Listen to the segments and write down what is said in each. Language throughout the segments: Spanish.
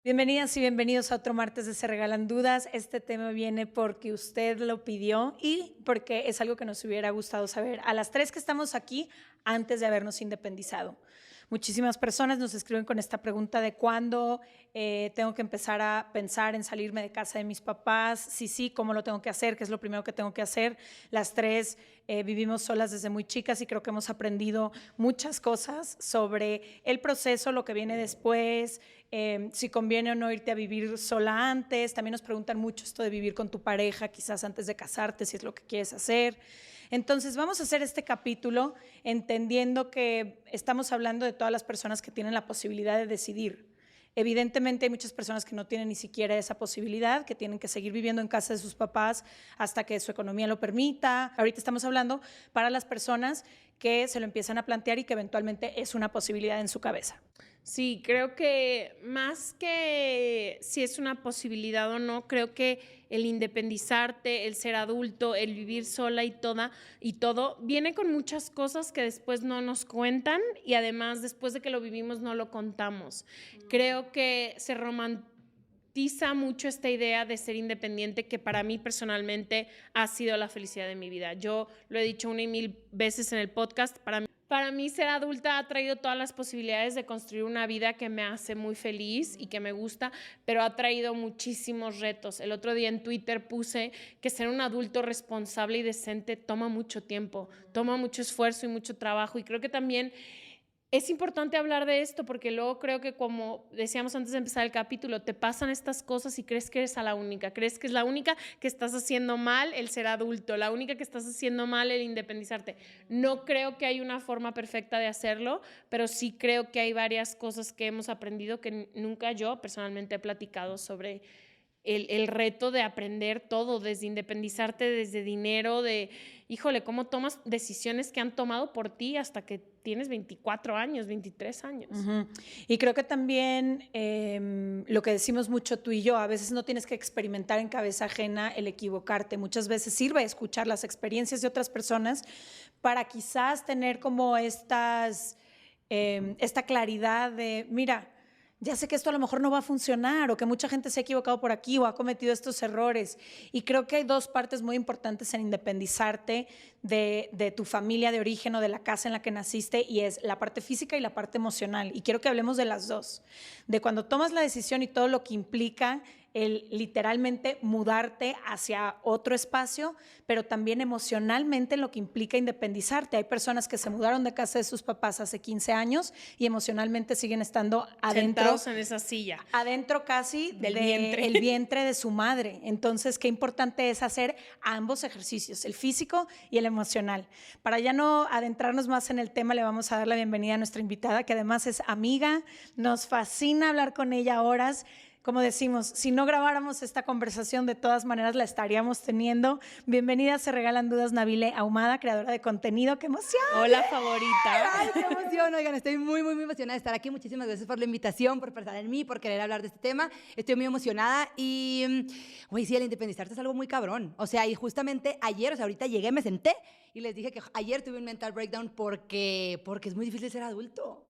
Bienvenidas y bienvenidos a otro martes de Se Regalan Dudas. Este tema viene porque usted lo pidió y porque es algo que nos hubiera gustado saber a las tres que estamos aquí antes de habernos independizado. Muchísimas personas nos escriben con esta pregunta de cuándo tengo que empezar a pensar en salirme de casa de mis papás, sí, cómo lo tengo que hacer, qué es lo primero que tengo que hacer. Las tres vivimos solas desde muy chicas y creo que hemos aprendido muchas cosas sobre el proceso, lo que viene después, si conviene o no irte a vivir sola antes. También nos preguntan mucho esto de vivir con tu pareja, quizás antes de casarte, si es lo que quieres hacer. Entonces vamos a hacer este capítulo entendiendo que estamos hablando de todas las personas que tienen la posibilidad de decidir. Evidentemente hay muchas personas que no tienen ni siquiera esa posibilidad, que tienen que seguir viviendo en casa de sus papás hasta que su economía lo permita. Ahorita estamos hablando para las personas que se lo empiezan a plantear y que eventualmente es una posibilidad en su cabeza. Sí, creo que más que si es una posibilidad o no, creo que el independizarte, el ser adulto, el vivir sola y todo, viene con muchas cosas que después no nos cuentan y además después de que lo vivimos no lo contamos. Creo que se romantiza mucho esta idea de ser independiente que para mí personalmente ha sido la felicidad de mi vida. Yo lo he dicho 1,000 veces en el podcast, para mí ser adulta ha traído todas las posibilidades de construir una vida que me hace muy feliz y que me gusta, pero ha traído muchísimos retos. El otro día en Twitter puse que ser un adulto responsable y decente toma mucho tiempo, toma mucho esfuerzo y mucho trabajo, y creo que también es importante hablar de esto porque luego creo que, como decíamos antes de empezar el capítulo, te pasan estas cosas y crees que eres a la única, crees que es la única que estás haciendo mal el ser adulto, la única que estás haciendo mal el independizarte. No creo que hay una forma perfecta de hacerlo, pero sí creo que hay varias cosas que hemos aprendido que nunca yo personalmente he platicado sobre el reto de aprender todo, desde independizarte, desde dinero, híjole, cómo tomas decisiones que han tomado por ti hasta que tienes 24 años, 23 años. Y creo que también lo que decimos mucho tú y yo, a veces no tienes que experimentar en cabeza ajena el equivocarte. Muchas veces sirve escuchar las experiencias de otras personas para quizás tener como esta claridad de, mira, ya sé que esto a lo mejor no va a funcionar o que mucha gente se ha equivocado por aquí o ha cometido estos errores. Y creo que hay dos partes muy importantes en independizarte de tu familia de origen o de la casa en la que naciste, y es la parte física y la parte emocional. Y quiero que hablemos de las dos, de cuando tomas la decisión y todo lo que implica el literalmente mudarte hacia otro espacio, pero también emocionalmente lo que implica independizarte. Hay personas que se mudaron de casa de sus papás hace 15 años y emocionalmente siguen estando adentro, Sentados en esa silla adentro casi del vientre. del vientre de su madre. Entonces, qué importante es hacer ambos ejercicios, el físico y el emocional. Para ya no adentrarnos más en el tema, le vamos a dar la bienvenida a nuestra invitada, que además es amiga. Nos fascina hablar con ella horas. Como decimos, si no grabáramos esta conversación, de todas maneras la estaríamos teniendo. Bienvenida, Se Regalan Dudas, Nabile Ahumada, creadora de contenido. ¡Qué emoción! Hola, favorita. ¡Ay, qué emoción! Oigan, estoy muy emocionada de estar aquí. Muchísimas gracias por la invitación, por pensar en mí, por querer hablar de este tema. Estoy muy emocionada y, güey, sí, el independizarte es algo muy cabrón. O sea, y justamente ayer, o sea, ahorita llegué, me senté y les dije que ayer tuve un mental breakdown porque es muy difícil ser adulto.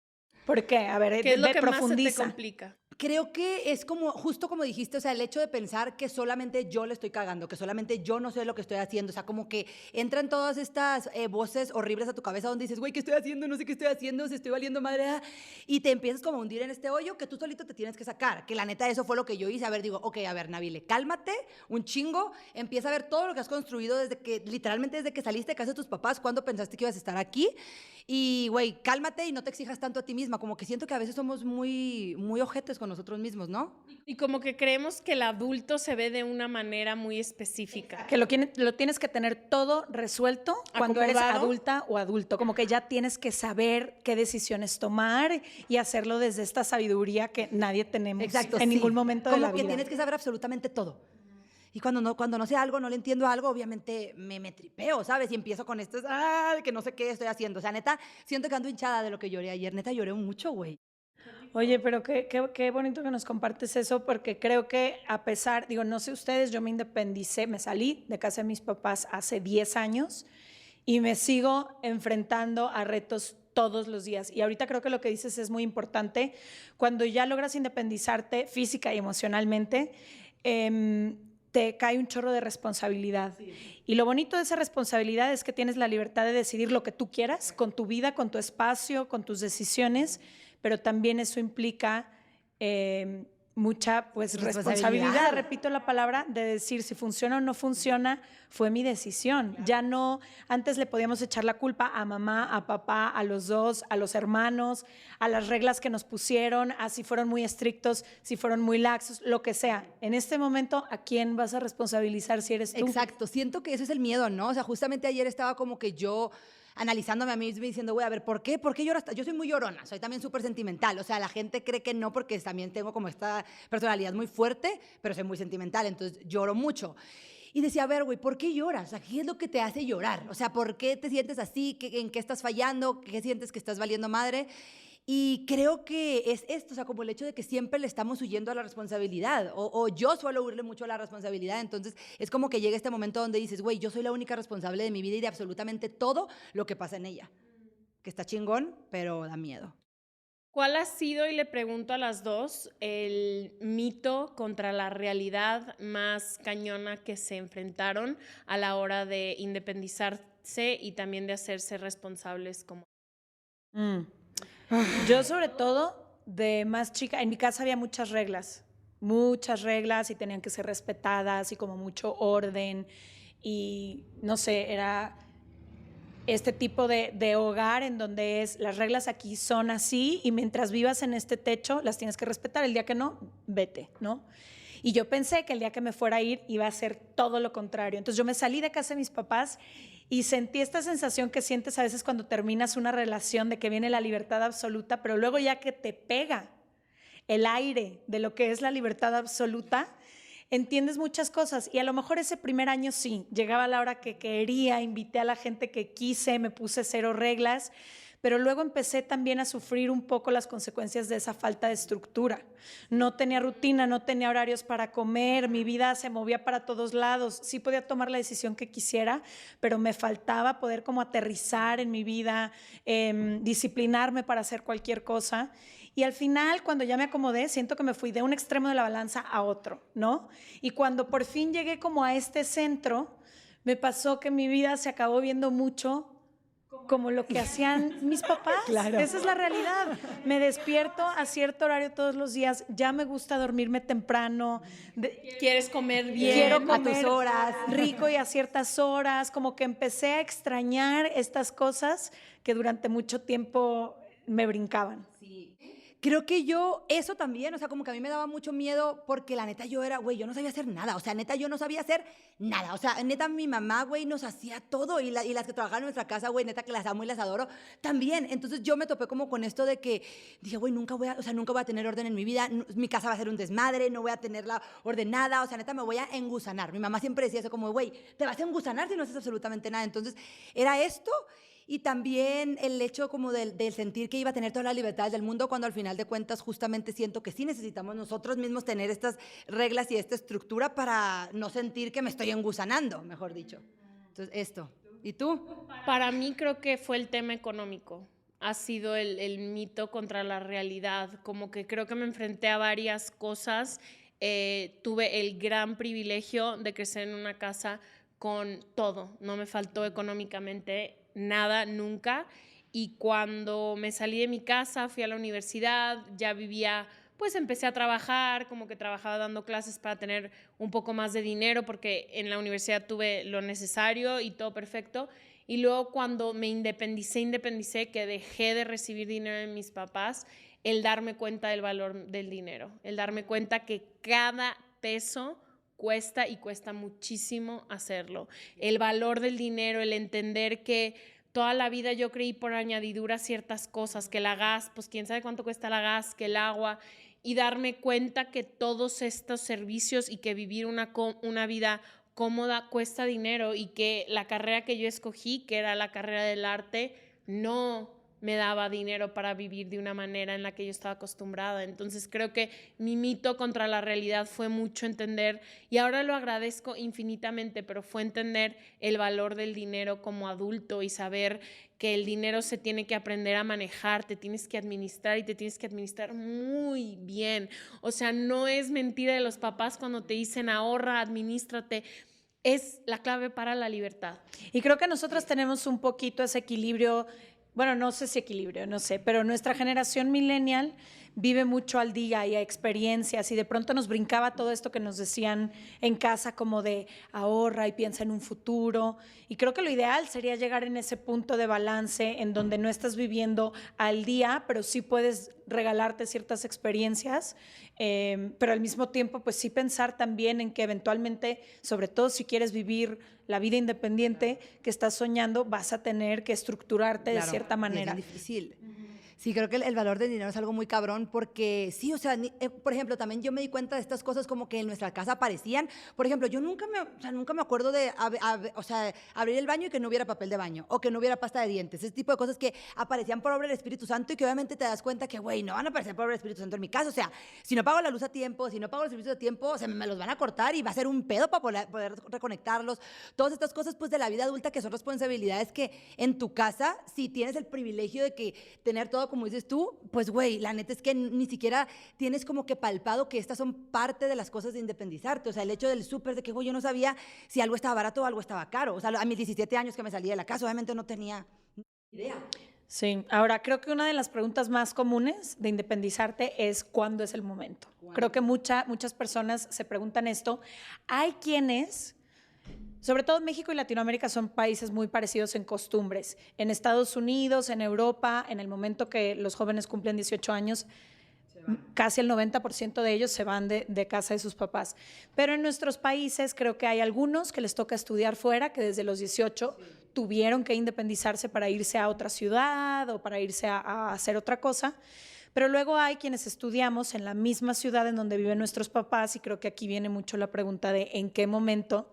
¿Por qué? A ver, ¿Qué es lo que más se te profundiza. complica? Creo que es como, justo como dijiste, o sea, el hecho de pensar que solamente yo le estoy cagando, que solamente yo no sé lo que estoy haciendo, o sea, como que entran todas estas voces horribles a tu cabeza donde dices, güey, ¿qué estoy haciendo? No sé qué estoy haciendo, si estoy valiendo madre, y te empiezas como a hundir en este hoyo que tú solito te tienes que sacar, que la neta eso fue lo que yo hice. A ver, digo, ok, a ver, Nabile, cálmate un chingo, empieza a ver todo lo que has construido literalmente desde que saliste de casa de tus papás, cuando pensaste que ibas a estar aquí, y, güey, cálmate y no te exijas tanto a ti misma, como que siento que a veces somos muy ojetes con nosotros mismos, ¿no? Y como que creemos que el adulto se ve de una manera muy específica. Que lo tienes que tener todo resuelto cuando eres Acomodado. adulta o adulto, como que ya tienes que saber qué decisiones tomar y hacerlo desde esta sabiduría que nadie tenemos Exacto, en sí. ningún momento de Como la que vida. tienes que saber absolutamente todo. Y cuando no sé algo, no le entiendo algo, obviamente me tripeo, ¿sabes? Y empiezo con esto, que no sé qué estoy haciendo. O sea, neta, siento que ando hinchada de lo que lloré ayer. Neta, lloré mucho, güey. Oye, pero qué bonito que nos compartes eso, porque creo que a pesar, digo, no sé ustedes, yo me independicé, me salí de casa de mis papás hace 10 años y me sigo enfrentando a retos todos los días. Y ahorita creo que lo que dices es muy importante. Cuando ya logras independizarte física y emocionalmente, te cae un chorro de responsabilidad. Sí. Y lo bonito de esa responsabilidad es que tienes la libertad de decidir lo que tú quieras con tu vida, con tu espacio, con tus decisiones, pero también eso implica mucha pues responsabilidad, repito la palabra, de decir si funciona o no funciona, fue mi decisión. Claro. Ya no, antes le podíamos echar la culpa a mamá, a papá, a los dos, a los hermanos, a las reglas que nos pusieron, a si fueron muy estrictos, si fueron muy laxos, lo que sea. En este momento, ¿a quién vas a responsabilizar si eres tú? Exacto, siento que eso es el miedo, ¿no? O sea, justamente ayer estaba como que yo analizándome a mí misma y diciendo, güey, a ver, ¿por qué? ¿Por qué lloras? Yo soy muy llorona, soy también súper sentimental. O sea, la gente cree que no porque también tengo como esta personalidad muy fuerte, pero soy muy sentimental, entonces lloro mucho. Y decía, a ver, güey, ¿por qué lloras? O sea, ¿qué es lo que te hace llorar? O sea, ¿por qué te sientes así? ¿En qué estás fallando? ¿Qué sientes que estás valiendo madre? Y creo que es esto, o sea, como el hecho de que siempre le estamos huyendo a la responsabilidad, o yo suelo huirle mucho a la responsabilidad, entonces es como que llega este momento donde dices, güey, yo soy la única responsable de mi vida y de absolutamente todo lo que pasa en ella, que está chingón, pero da miedo. ¿Cuál ha sido, y le pregunto a las dos, el mito contra la realidad más cañona que se enfrentaron a la hora de independizarse y también de hacerse responsables como? Yo sobre todo, de más chica, en mi casa había muchas reglas y tenían que ser respetadas y como mucho orden y no sé, era este tipo de hogar en donde es las reglas aquí son así y mientras vivas en este techo las tienes que respetar, el día que no, vete, ¿no? Y yo pensé que el día que me fuera a ir iba a ser todo lo contrario. Entonces yo me salí de casa de mis papás y sentí esta sensación que sientes a veces cuando terminas una relación de que viene la libertad absoluta, pero luego ya que te pega el aire de lo que es la libertad absoluta, entiendes muchas cosas. Y a lo mejor ese primer año sí, llegaba a la hora que quería, invité a la gente que quise, me puse 0 reglas, pero luego empecé también a sufrir un poco las consecuencias de esa falta de estructura. No tenía rutina, no tenía horarios para comer, mi vida se movía para todos lados. Sí podía tomar la decisión que quisiera, pero me faltaba poder como aterrizar en mi vida, disciplinarme para hacer cualquier cosa. Y al final, cuando ya me acomodé, siento que me fui de un extremo de la balanza a otro, ¿no? Y cuando por fin llegué como a este centro, me pasó que mi vida se acabó viendo mucho como lo que hacían mis papás. Claro. Esa es la realidad. Me despierto a cierto horario todos los días. Ya me gusta dormirme temprano. ¿Quieres comer bien? Quiero comer a tus horas. Rico y a ciertas horas. Como que empecé a extrañar estas cosas que durante mucho tiempo me brincaban. Sí. Creo que yo, eso también, o sea, como que a mí me daba mucho miedo porque la neta yo era, güey, yo no sabía hacer nada, o sea, neta yo no sabía hacer nada, o sea, neta mi mamá, güey, nos hacía todo y las que trabajaban en nuestra casa, güey, neta que las amo y las adoro también, entonces yo me topé como con esto de que dije, güey, nunca voy a tener orden en mi vida, mi casa va a ser un desmadre, no voy a tenerla ordenada, o sea, neta me voy a engusanar, mi mamá siempre decía eso como, güey, te vas a engusanar si no haces absolutamente nada, entonces era esto. Y también el hecho como del sentir que iba a tener todas las libertades del mundo cuando al final de cuentas justamente siento que sí necesitamos nosotros mismos tener estas reglas y esta estructura para no sentir que me estoy engusanando, mejor dicho. Entonces, esto. ¿Y tú? Para mí creo que fue el tema económico. Ha sido el mito contra la realidad. Como que creo que me enfrenté a varias cosas. Tuve el gran privilegio de crecer en una casa con todo. No me faltó económicamente nada, nunca. Y cuando me salí de mi casa, fui a la universidad, ya vivía, pues empecé a trabajar, como que trabajaba dando clases para tener un poco más de dinero, porque en la universidad tuve lo necesario y todo perfecto. Y luego cuando me independicé, que dejé de recibir dinero de mis papás, el darme cuenta del valor del dinero, el darme cuenta que cada peso cuesta y cuesta muchísimo hacerlo. El valor del dinero, el entender que toda la vida yo creí por añadidura ciertas cosas, que la gas, pues quién sabe cuánto cuesta la gas, que el agua, y darme cuenta que todos estos servicios y que vivir una vida cómoda cuesta dinero y que la carrera que yo escogí, que era la carrera del arte, no me daba dinero para vivir de una manera en la que yo estaba acostumbrada. Entonces creo que mi mito contra la realidad fue mucho entender, y ahora lo agradezco infinitamente, pero fue entender el valor del dinero como adulto y saber que el dinero se tiene que aprender a manejar, te tienes que administrar y te tienes que administrar muy bien. O sea, no es mentira de los papás cuando te dicen ahorra, administrate. Es la clave para la libertad. Y creo que nosotros tenemos un poquito ese equilibrio, bueno, no sé si equilibrio, no sé, pero nuestra generación millennial vive mucho al día y a experiencias y de pronto nos brincaba todo esto que nos decían en casa como de ahorra y piensa en un futuro. Y creo que lo ideal sería llegar en ese punto de balance en donde no estás viviendo al día, pero sí puedes regalarte ciertas experiencias, pero al mismo tiempo pues sí pensar también en que eventualmente, sobre todo si quieres vivir la vida independiente que estás soñando, vas a tener que estructurarte de cierta manera. Es difícil. Sí, creo que el valor del dinero es algo muy cabrón porque sí, o sea, por ejemplo, también yo me di cuenta de estas cosas como que en nuestra casa aparecían. Por ejemplo, yo nunca me acuerdo de o sea, abrir el baño y que no hubiera papel de baño o que no hubiera pasta de dientes. Ese tipo de cosas que aparecían por obra del Espíritu Santo y que obviamente te das cuenta que, güey, no van a aparecer por obra del Espíritu Santo en mi casa. O sea, si no pago la luz a tiempo, si no pago los servicios a tiempo, o sea, me los van a cortar y va a ser un pedo para poder reconectarlos. Todas estas cosas, pues, de la vida adulta que son responsabilidades que en tu casa, si tienes el privilegio de que tener todo como dices tú, pues güey, la neta es que ni siquiera tienes como que palpado que estas son parte de las cosas de independizarte. O sea, el hecho del súper, de que güey, yo no sabía si algo estaba barato o algo estaba caro. O sea, a mis 17 años que me salí de la casa, obviamente no tenía idea. Sí, ahora creo que una de las preguntas más comunes de independizarte es ¿cuándo es el momento? Creo que muchas personas se preguntan esto. Hay quienes... Sobre todo México y Latinoamérica son países muy parecidos en costumbres. En Estados Unidos, en Europa, en el momento que los jóvenes cumplen 18 años, casi el 90% de ellos se van de casa de sus papás. Pero en nuestros países creo que hay algunos que les toca estudiar fuera, que desde los 18 tuvieron que independizarse para irse a otra ciudad o para irse a hacer otra cosa. Pero luego hay quienes estudiamos en la misma ciudad en donde viven nuestros papás y creo que aquí viene mucho la pregunta de en qué momento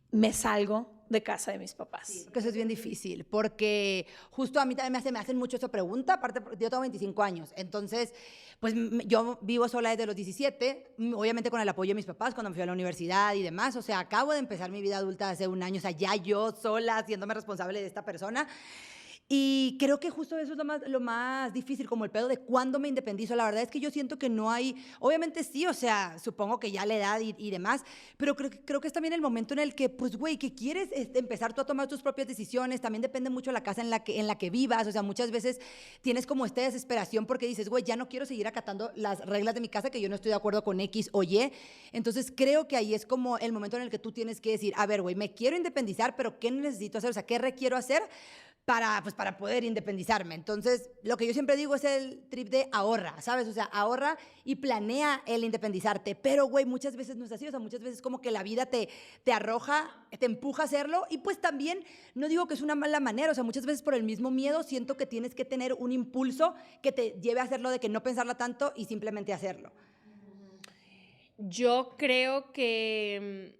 me salgo de casa de mis papás. Sí, que eso es bien difícil, porque justo a mí también me hacen mucho esa pregunta, aparte yo tengo 25 años, entonces pues yo vivo sola desde los 17, obviamente con el apoyo de mis papás cuando me fui a la universidad y demás, o sea, acabo de empezar mi vida adulta hace un año, o sea, ya yo sola, haciéndome responsable de esta persona. Y creo que justo eso es lo más difícil, como el pedo de cuándo me independizo. La verdad es que yo siento que no hay, obviamente sí, o sea, supongo que ya la edad y demás, pero creo que es también el momento en el que, pues, güey, que quieres empezar tú a tomar tus propias decisiones. También depende mucho de la casa en la que vivas. O sea, muchas veces tienes como esta desesperación porque dices, güey, ya no quiero seguir acatando las reglas de mi casa, que yo no estoy de acuerdo con X o Y. Entonces creo que ahí es como el momento en el que tú tienes que decir, a ver, güey, me quiero independizar, pero ¿qué necesito hacer? O sea, ¿qué requiero hacer para poder independizarme? Entonces, lo que yo siempre digo es el trip de ahorra, ¿sabes? O sea, ahorra y planea el independizarte. Pero, güey, muchas veces no es así. O sea, muchas veces como que la vida te arroja, te empuja a hacerlo. Y pues también, no digo que es una mala manera. O sea, muchas veces por el mismo miedo siento que tienes que tener un impulso que te lleve a hacerlo, de que no pensarla tanto y simplemente hacerlo. Yo creo que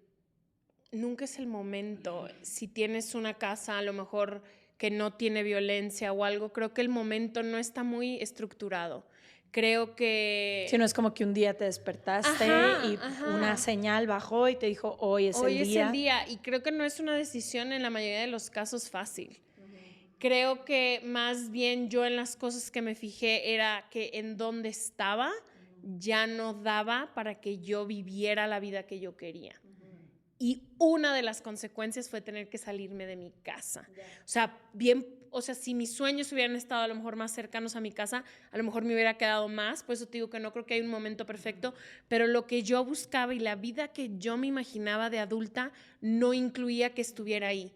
nunca es el momento. Si tienes una casa, a lo mejor que no tiene violencia o algo, creo que el momento no está muy estructurado. Creo que... Si no es como que un día te despertaste y una señal bajó y te dijo, hoy es el día. Hoy es el día, y creo que no es una decisión en la mayoría de los casos fácil. Creo que más bien yo en las cosas que me fijé era que en donde estaba ya no daba para que yo viviera la vida que yo quería. Y una de las consecuencias fue tener que salirme de mi casa. O sea, si mis sueños hubieran estado a lo mejor más cercanos a mi casa, a lo mejor me hubiera quedado más. Por eso te digo que no creo que hay un momento perfecto, pero lo que yo buscaba y la vida que yo me imaginaba de adulta no incluía que estuviera ahí.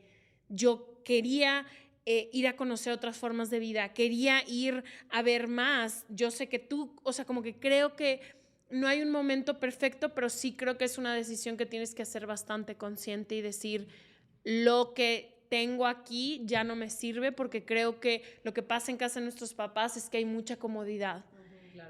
Yo quería ir a conocer otras formas de vida, quería ir a ver más. Yo sé que tú, o sea, como que creo que no hay un momento perfecto, pero sí creo que es una decisión que tienes que hacer bastante consciente y decir, lo que tengo aquí ya no me sirve, porque creo que lo que pasa en casa de nuestros papás es que hay mucha comodidad.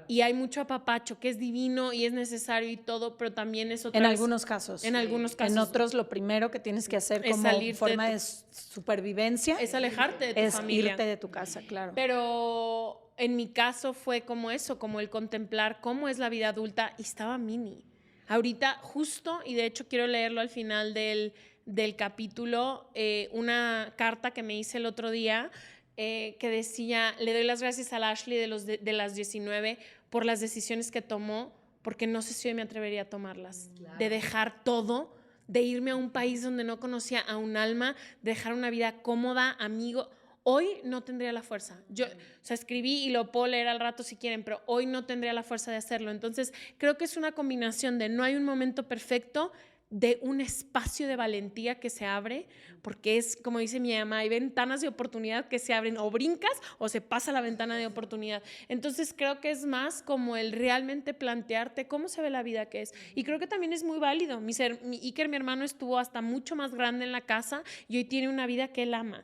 Y hay mucho apapacho que es divino y es necesario y todo, pero también es otra En vez- algunos casos. En algunos casos. En otros, lo primero que tienes que hacer Es como salirte forma de de supervivencia es alejarte de tu es familia. irte de tu casa, claro. Pero en mi caso fue como eso, como el contemplar cómo es la vida adulta y estaba mini. Ahorita justo, y de hecho quiero leerlo al final del capítulo, una carta que me hice el otro día que decía, le doy las gracias a Ashley de las 19 por las decisiones que tomó, porque no sé si hoy me atrevería a tomarlas. Claro. De dejar todo, de irme a un país donde no conocía a un alma, de dejar una vida cómoda, amigo. Hoy no tendría la fuerza. Yo, o sea, escribí y lo puedo leer al rato si quieren, pero hoy no tendría la fuerza de hacerlo. Entonces, creo que es una combinación de no hay un momento perfecto, de un espacio de valentía que se abre, porque es, como dice mi mamá, hay ventanas de oportunidad que se abren, o brincas o se pasa la ventana de oportunidad. Entonces creo que es más como el realmente plantearte cómo se ve la vida que es. Y creo que también es muy válido. Iker, mi hermano, estuvo hasta mucho más grande en la casa y hoy tiene una vida que él ama.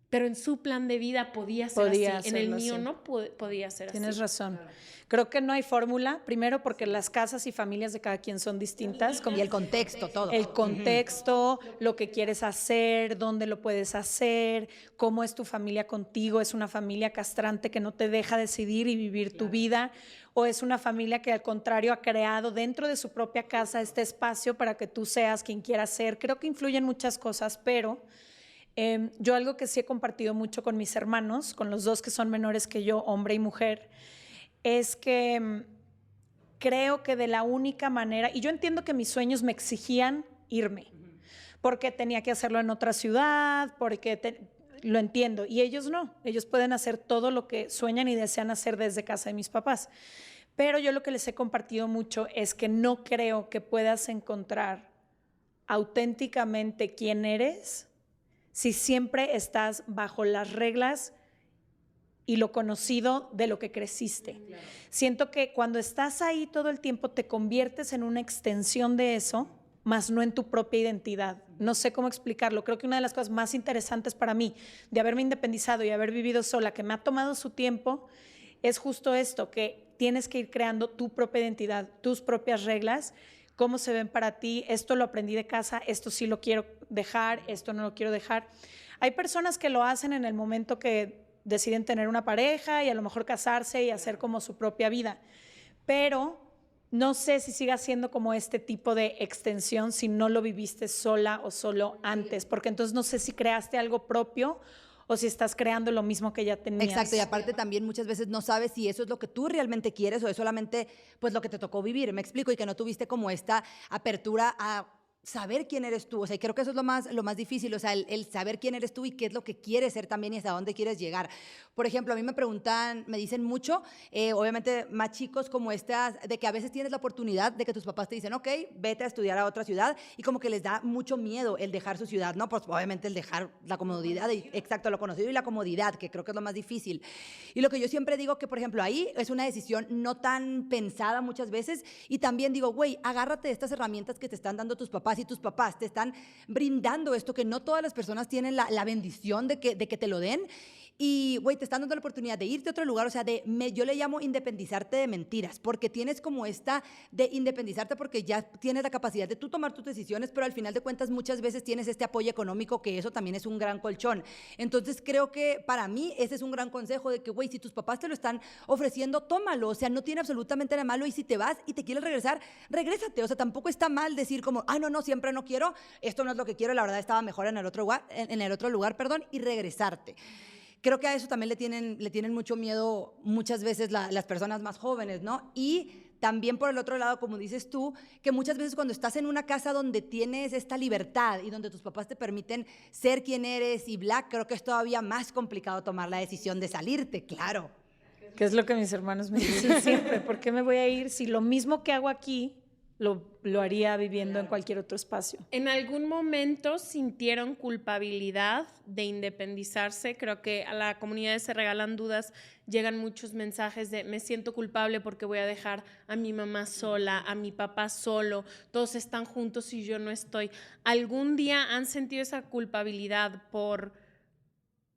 Pero en su plan de vida podía ser así, en el mío no podía ser así. Tienes razón. Creo que no hay fórmula, primero porque las casas y familias de cada quien son distintas. Y el contexto, todo. El contexto, lo que quieres hacer, dónde lo puedes hacer, cómo es tu familia contigo, es una familia castrante que no te deja decidir y vivir tu vida, o es una familia que al contrario ha creado dentro de su propia casa este espacio para que tú seas quien quieras ser. Creo que influyen muchas cosas, pero yo algo que sí he compartido mucho con mis hermanos, con los dos que son menores que yo, hombre y mujer, es que creo que de la única manera, y yo entiendo que mis sueños me exigían irme, porque tenía que hacerlo en otra ciudad, lo entiendo, y ellos no, ellos pueden hacer todo lo que sueñan y desean hacer desde casa de mis papás. Pero yo lo que les he compartido mucho es que no creo que puedas encontrar auténticamente quién eres si siempre estás bajo las reglas y lo conocido de lo que creciste. Claro. Siento que cuando estás ahí todo el tiempo te conviertes en una extensión de eso, más no en tu propia identidad. No sé cómo explicarlo. Creo que una de las cosas más interesantes para mí de haberme independizado y haber vivido sola, que me ha tomado su tiempo, es justo esto, que tienes que ir creando tu propia identidad, tus propias reglas, cómo se ven para ti. Esto lo aprendí de casa, esto sí lo quiero dejar, esto no lo quiero dejar. Hay personas que lo hacen en el momento que deciden tener una pareja y a lo mejor casarse y hacer como su propia vida, pero no sé si siga siendo como este tipo de extensión si no lo viviste sola o solo antes, porque entonces no sé si creaste algo propio o si estás creando lo mismo que ya tenías. Exacto, y aparte también muchas veces no sabes si eso es lo que tú realmente quieres o es solamente pues lo que te tocó vivir, me explico, y que no tuviste como esta apertura a saber quién eres tú, o sea, y creo que eso es lo más difícil, o sea, el saber quién eres tú y qué es lo que quieres ser también y hasta dónde quieres llegar. Por ejemplo, a mí me preguntan, me dicen mucho, obviamente más chicos como estas, de que a veces tienes la oportunidad de que tus papás te dicen, ok, vete a estudiar a otra ciudad, y como que les da mucho miedo el dejar su ciudad, ¿no? Pues obviamente el dejar la comodidad, exacto, lo conocido y la comodidad, que creo que es lo más difícil. Y lo que yo siempre digo que, por ejemplo, ahí es una decisión no tan pensada muchas veces, y también digo, güey, agárrate de estas herramientas que te están dando tus papás, y tus papás te están brindando esto que no todas las personas tienen la bendición de que te lo den. Y, güey, te están dando la oportunidad de irte a otro lugar, o sea, yo le llamo independizarte de mentiras, porque tienes como esta de independizarte porque ya tienes la capacidad de tú tomar tus decisiones, pero al final de cuentas muchas veces tienes este apoyo económico, que eso también es un gran colchón. Entonces creo que para mí ese es un gran consejo de que, güey, si tus papás te lo están ofreciendo, tómalo, o sea, no tiene absolutamente nada malo, y si te vas y te quieres regresar, regrésate, o sea, tampoco está mal decir como, no, siempre no quiero, esto no es lo que quiero, la verdad estaba mejor en el otro lugar, y regresarte. Creo que a eso también le tienen mucho miedo muchas veces las personas más jóvenes, ¿no? Y también por el otro lado, como dices tú, que muchas veces cuando estás en una casa donde tienes esta libertad y donde tus papás te permiten ser quien eres y bla, creo que es todavía más complicado tomar la decisión de salirte, claro. Que es lo que mis hermanos me dicen siempre. ¿Por qué me voy a ir si lo mismo que hago aquí lo haría viviendo en cualquier otro espacio? ¿En algún momento sintieron culpabilidad de independizarse? Creo que a la comunidad de Se Regalan Dudas llegan muchos mensajes de me siento culpable porque voy a dejar a mi mamá sola, a mi papá solo, todos están juntos y yo no estoy. ¿Algún día han sentido esa culpabilidad por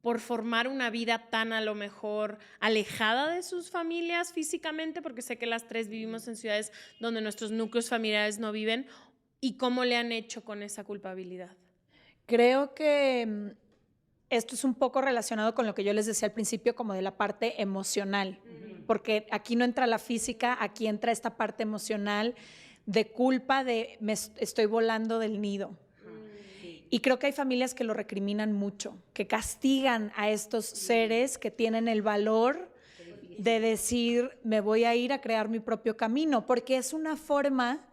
por formar una vida tan a lo mejor alejada de sus familias físicamente, porque sé que las tres vivimos en ciudades donde nuestros núcleos familiares no viven, y cómo le han hecho con esa culpabilidad. Creo que esto es un poco relacionado con lo que yo les decía al principio, como de la parte emocional, porque aquí no entra la física, aquí entra esta parte emocional de culpa de estoy volando del nido. Y creo que hay familias que lo recriminan mucho, que castigan a estos seres que tienen el valor de decir, me voy a ir a crear mi propio camino, porque es una forma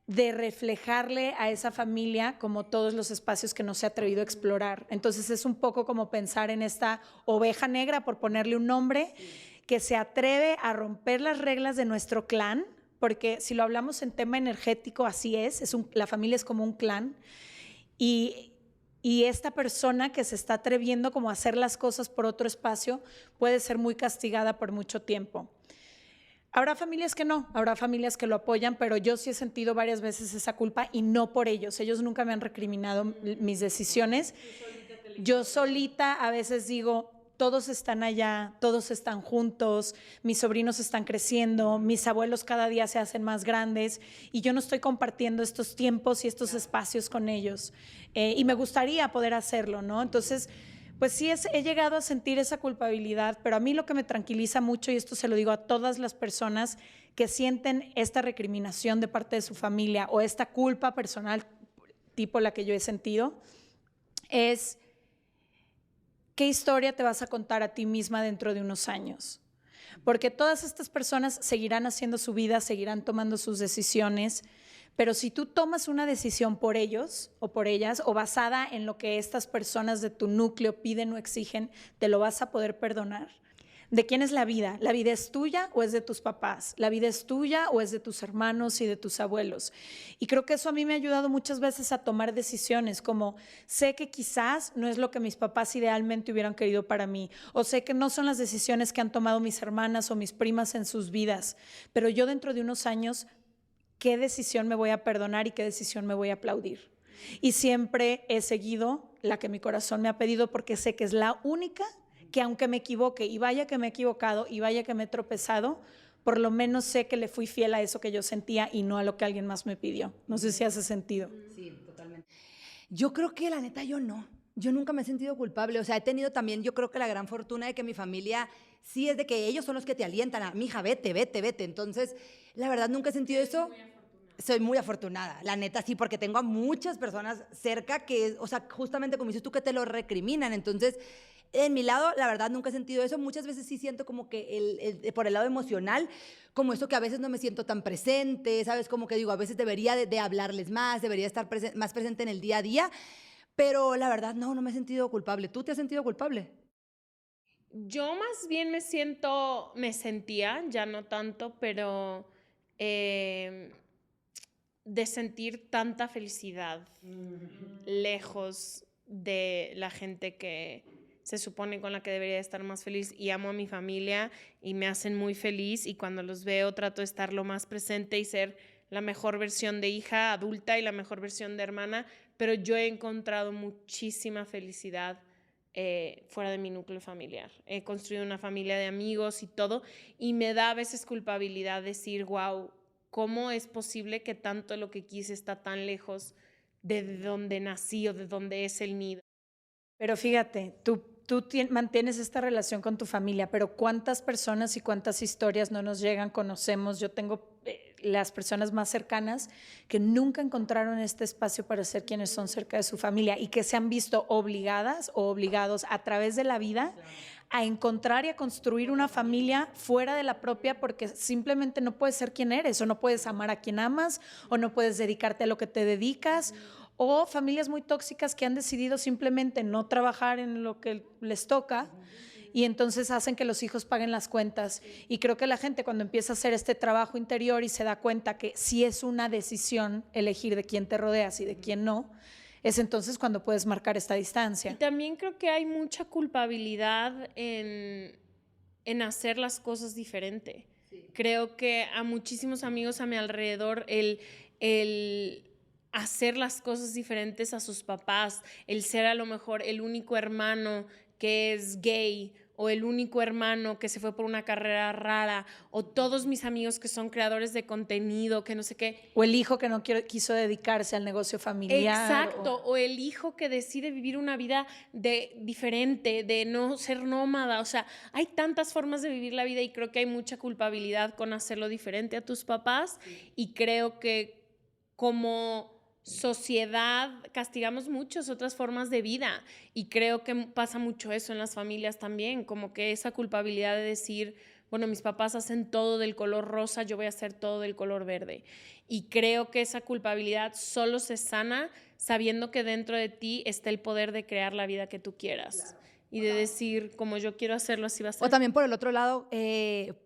de reflejarle a esa familia como todos los espacios que no se ha atrevido a explorar. Entonces es un poco como pensar en esta oveja negra, por ponerle un nombre, que se atreve a romper las reglas de nuestro clan, porque si lo hablamos en tema energético, así es la familia es como un clan, y esta persona que se está atreviendo como a hacer las cosas por otro espacio puede ser muy castigada por mucho tiempo. Habrá familias que no, habrá familias que lo apoyan, pero yo sí he sentido varias veces esa culpa y no por ellos. Ellos nunca me han recriminado mis decisiones. Yo solita a veces digo, todos están allá, todos están juntos, mis sobrinos están creciendo, mis abuelos cada día se hacen más grandes y yo no estoy compartiendo estos tiempos y estos espacios con ellos. Y me gustaría poder hacerlo, ¿no? Entonces, pues sí, he llegado a sentir esa culpabilidad, pero a mí lo que me tranquiliza mucho, y esto se lo digo a todas las personas que sienten esta recriminación de parte de su familia o esta culpa personal tipo la que yo he sentido, es ¿qué historia te vas a contar a ti misma dentro de unos años? Porque todas estas personas seguirán haciendo su vida, seguirán tomando sus decisiones, pero si tú tomas una decisión por ellos o por ellas o basada en lo que estas personas de tu núcleo piden o exigen, ¿te lo vas a poder perdonar? ¿De quién es la vida? ¿La vida es tuya o es de tus papás? ¿La vida es tuya o es de tus hermanos y de tus abuelos? Y creo que eso a mí me ha ayudado muchas veces a tomar decisiones, como sé que quizás no es lo que mis papás idealmente hubieran querido para mí, o sé que no son las decisiones que han tomado mis hermanas o mis primas en sus vidas, pero yo dentro de unos años, ¿qué decisión me voy a perdonar y qué decisión me voy a aplaudir? Y siempre he seguido la que mi corazón me ha pedido porque sé que es la única que aunque me equivoque, y vaya que me he equivocado, y vaya que me he tropezado, por lo menos sé que le fui fiel a eso que yo sentía y no a lo que alguien más me pidió. No sé si hace sentido. Sí, totalmente. Yo creo que la neta yo no. Yo nunca me he sentido culpable. O sea, he tenido también, yo creo que la gran fortuna de que mi familia sí es de que ellos son los que te alientan a, mija, vete, vete, vete. Entonces, la verdad nunca he sentido eso. Soy muy afortunada, la neta sí, porque tengo a muchas personas cerca que, o sea, justamente como dices tú, que te lo recriminan. Entonces, en mi lado, la verdad, nunca he sentido eso. Muchas veces sí siento como que por el lado emocional, como eso que a veces no me siento tan presente, ¿sabes? Como que digo, a veces debería de hablarles más, debería estar más presente en el día a día, pero la verdad, no me he sentido culpable. ¿Tú te has sentido culpable? Yo más bien me sentía, ya no tanto, pero de sentir tanta felicidad lejos de la gente que se supone con la que debería estar más feliz, y amo a mi familia y me hacen muy feliz, y cuando los veo trato de estar lo más presente y ser la mejor versión de hija adulta y la mejor versión de hermana, pero yo he encontrado muchísima felicidad fuera de mi núcleo familiar. He construido una familia de amigos y todo, y me da a veces culpabilidad decir, wow, ¿cómo es posible que tanto lo que quise está tan lejos de donde nací o de donde es el nido? Pero fíjate, tú mantienes esta relación con tu familia, pero ¿cuántas personas y cuántas historias no nos llegan, conocemos? Yo tengo las personas más cercanas que nunca encontraron este espacio para ser quienes son cerca de su familia y que se han visto obligadas o obligados a través de la vida a encontrar y a construir una familia fuera de la propia, porque simplemente no puedes ser quien eres, o no puedes amar a quien amas, o no puedes dedicarte a lo que te dedicas, o familias muy tóxicas que han decidido simplemente no trabajar en lo que les toca y entonces hacen que los hijos paguen las cuentas. Y creo que la gente, cuando empieza a hacer este trabajo interior y se da cuenta que sí es una decisión elegir de quién te rodeas y de quién no, es entonces cuando puedes marcar esta distancia. Y también creo que hay mucha culpabilidad en hacer las cosas diferente. Sí. Creo que a muchísimos amigos a mi alrededor el hacer las cosas diferentes a sus papás, el ser a lo mejor el único hermano que es gay, o el único hermano que se fue por una carrera rara, o todos mis amigos que son creadores de contenido, que no sé qué. O el hijo que no quiso dedicarse al negocio familiar. Exacto, o el hijo que decide vivir una vida diferente, de no ser nómada. O sea, hay tantas formas de vivir la vida y creo que hay mucha culpabilidad con hacerlo diferente a tus papás. Y creo que como sociedad castigamos muchas otras formas de vida y creo que pasa mucho eso en las familias también, como que esa culpabilidad de decir, bueno, mis papás hacen todo del color rosa, yo voy a hacer todo del color verde. Y creo que esa culpabilidad solo se sana sabiendo que dentro de ti está el poder de crear la vida que tú quieras. Claro. Y de decir, como yo quiero hacerlo, así va a ser. O también por el otro lado,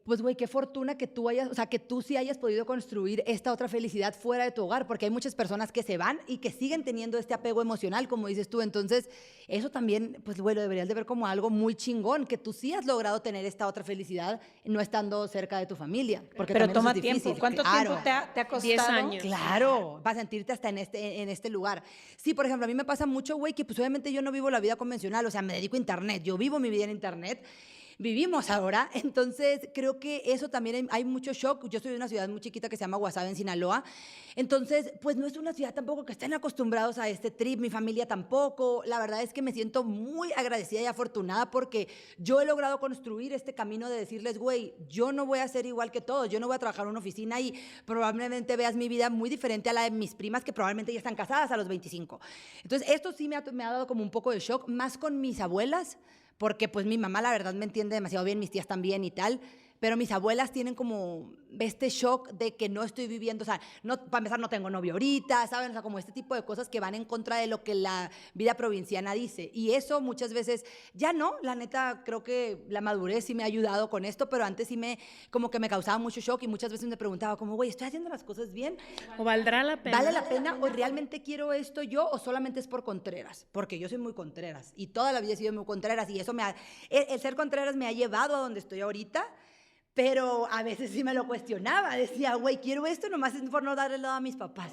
pues güey, qué fortuna que tú hayas, o sea, que tú sí hayas podido construir esta otra felicidad fuera de tu hogar, porque hay muchas personas que se van y que siguen teniendo este apego emocional, como dices tú. Entonces, eso también, pues güey, lo deberías de ver como algo muy chingón, que tú sí has logrado tener esta otra felicidad no estando cerca de tu familia. Porque pero toma es difícil. tiempo. ¿Cuánto tiempo te ha costado? 10 años. Claro, para sentirte hasta en este lugar. Sí, por ejemplo, a mí me pasa mucho, güey, que pues obviamente yo no vivo la vida convencional, o sea, me dedico a internet, yo vivo mi vida en internet, vivimos ahora, entonces creo que eso también hay mucho shock. Yo soy de una ciudad muy chiquita que se llama Guasave, en Sinaloa, entonces pues no es una ciudad tampoco que estén acostumbrados a este trip, mi familia tampoco. La verdad es que me siento muy agradecida y afortunada porque yo he logrado construir este camino de decirles, güey, yo no voy a ser igual que todos, yo no voy a trabajar en una oficina y probablemente veas mi vida muy diferente a la de mis primas que probablemente ya están casadas a los 25. Entonces esto sí me ha dado como un poco de shock, más con mis abuelas, porque pues mi mamá la verdad me entiende demasiado bien, mis tías también y tal, pero mis abuelas tienen como este shock de que no estoy viviendo, o sea, no, para empezar no tengo novio ahorita, ¿saben? O sea, como este tipo de cosas que van en contra de lo que la vida provinciana dice. Y eso muchas veces, ya no, la neta, creo que la madurez sí me ha ayudado con esto, pero antes sí como que me causaba mucho shock y muchas veces me preguntaba como, güey, ¿estoy haciendo las cosas bien? ¿O valdrá la pena? ¿Vale la pena o realmente quiero esto yo o solamente es por Contreras? Porque yo soy muy Contreras y toda la vida he sido muy Contreras y eso el ser Contreras me ha llevado a donde estoy ahorita. Pero a veces sí me lo cuestionaba. Decía, güey, quiero esto nomás es por no darle lado a mis papás.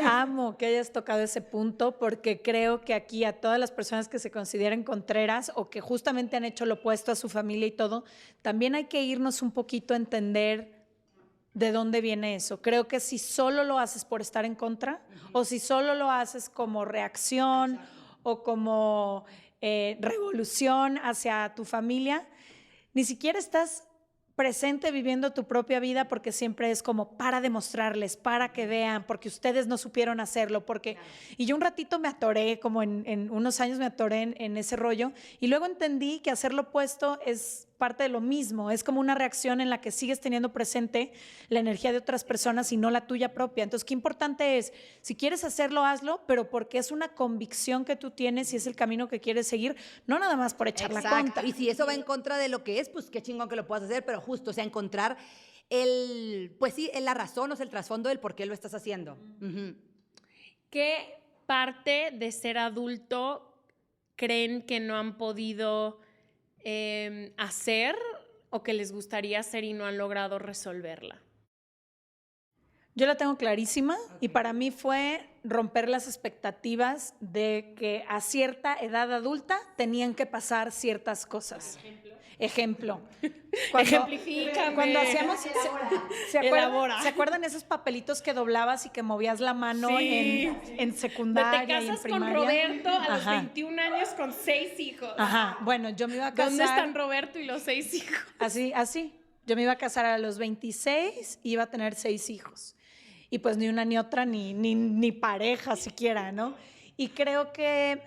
Amo que hayas tocado ese punto porque creo que aquí a todas las personas que se consideren contreras o que justamente han hecho lo opuesto a su familia y todo, también hay que irnos un poquito a entender de dónde viene eso. Creo que si solo lo haces por estar en contra o si solo lo haces como reacción o como revolución hacia tu familia, ni siquiera estás presente viviendo tu propia vida porque siempre es como para demostrarles, para que vean, porque ustedes no supieron hacerlo, porque... Claro. Y yo un ratito me atoré, como en unos años me atoré en ese rollo y luego entendí que hacer lo opuesto es parte de lo mismo, es como una reacción en la que sigues teniendo presente la energía de otras personas y no la tuya propia. Entonces, qué importante es, si quieres hacerlo, hazlo, pero porque es una convicción que tú tienes y es el camino que quieres seguir, no nada más por echar la cuenta. Y si eso va en contra de lo que es, pues qué chingón que lo puedas hacer, pero justo, o sea, encontrar pues sí, la razón, o sea, el trasfondo del por qué lo estás haciendo. Uh-huh. ¿Qué parte de ser adulto creen que no han podido hacer o que les gustaría hacer y no han logrado resolverla? Yo la tengo clarísima y para mí fue romper las expectativas de que a cierta edad adulta tenían que pasar ciertas cosas. Ejemplo. Ejemplifícame. Cuando hacíamos... ¿Se acuerdan esos papelitos que doblabas y que movías la mano en secundaria y en primaria? Te casas con Roberto a los 21 años con 6 hijos. Ajá. Bueno, yo me iba a casar... ¿Dónde están Roberto y los 6 hijos? Así. Yo me iba a casar a los 26 y iba a tener 6 hijos. Y pues ni una ni otra, ni pareja siquiera, ¿no? Y creo que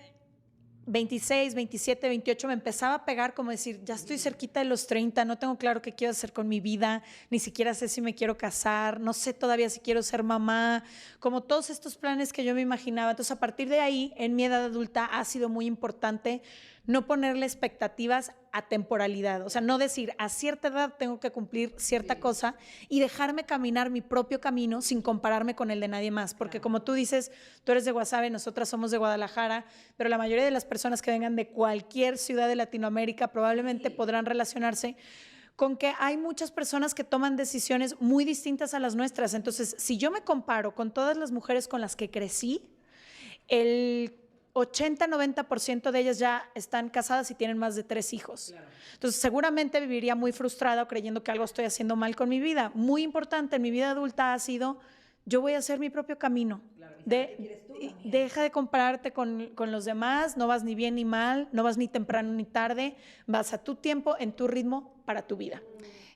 26, 27, 28 me empezaba a pegar como decir, ya estoy cerquita de los 30, no tengo claro qué quiero hacer con mi vida, ni siquiera sé si me quiero casar, no sé todavía si quiero ser mamá, como todos estos planes que yo me imaginaba. Entonces, a partir de ahí, en mi edad adulta ha sido muy importante no ponerle expectativas a temporalidad, o sea, no decir a cierta edad tengo que cumplir cierta cosa y dejarme caminar mi propio camino sin compararme con el de nadie más, porque como tú dices, tú eres de Guasave, nosotras somos de Guadalajara, pero la mayoría de las personas que vengan de cualquier ciudad de Latinoamérica probablemente podrán relacionarse con que hay muchas personas que toman decisiones muy distintas a las nuestras. Entonces, si yo me comparo con todas las mujeres con las que crecí, el 80-90% de ellas ya están casadas y tienen más de 3 hijos. Claro. Entonces, seguramente viviría muy frustrada o creyendo que algo estoy haciendo mal con mi vida. Muy importante en mi vida adulta ha sido, yo voy a hacer mi propio camino. Claro, deja de compararte con los demás, no vas ni bien ni mal, no vas ni temprano ni tarde, vas a tu tiempo, en tu ritmo, para tu vida.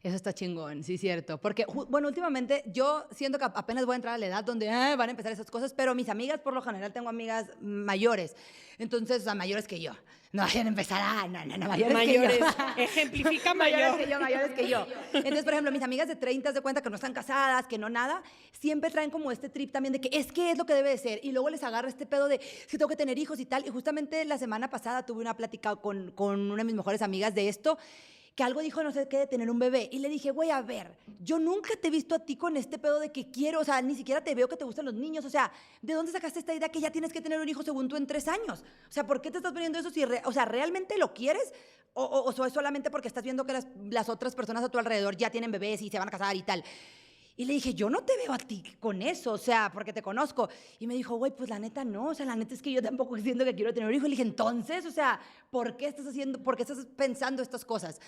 Eso está chingón, sí, cierto. Porque, bueno, últimamente yo siento que apenas voy a entrar a la edad donde van a empezar esas cosas, pero mis amigas, por lo general, tengo amigas mayores. Entonces, o sea, mayores que yo. No vayan a empezar, no, mayores que yo. Ejemplifica mayor. Mayores que yo. Entonces, por ejemplo, mis amigas de 30 de cuenta que no están casadas, que no nada, siempre traen como este trip también de que es lo que debe de ser. Y luego les agarra este pedo de que tengo que tener hijos y tal. Y justamente la semana pasada tuve una plática con una de mis mejores amigas de esto, que algo dijo no sé qué de tener un bebé. Y le dije, güey, a ver, yo nunca te he visto a ti con este pedo de que quiero, o sea, ni siquiera te veo que te gustan los niños. O sea, ¿de dónde sacaste esta idea que ya tienes que tener un hijo según tú en 3 años? O sea, ¿por qué te estás poniendo eso si, o sea, realmente lo quieres? ¿O es solamente porque estás viendo que las otras personas a tu alrededor ya tienen bebés y se van a casar y tal? Y le dije, yo no te veo a ti con eso, o sea, porque te conozco. Y me dijo, güey, pues la neta no, o sea, la neta es que yo tampoco siento que quiero tener un hijo. Y le dije, entonces, o sea, ¿por qué estás pensando estas cosas?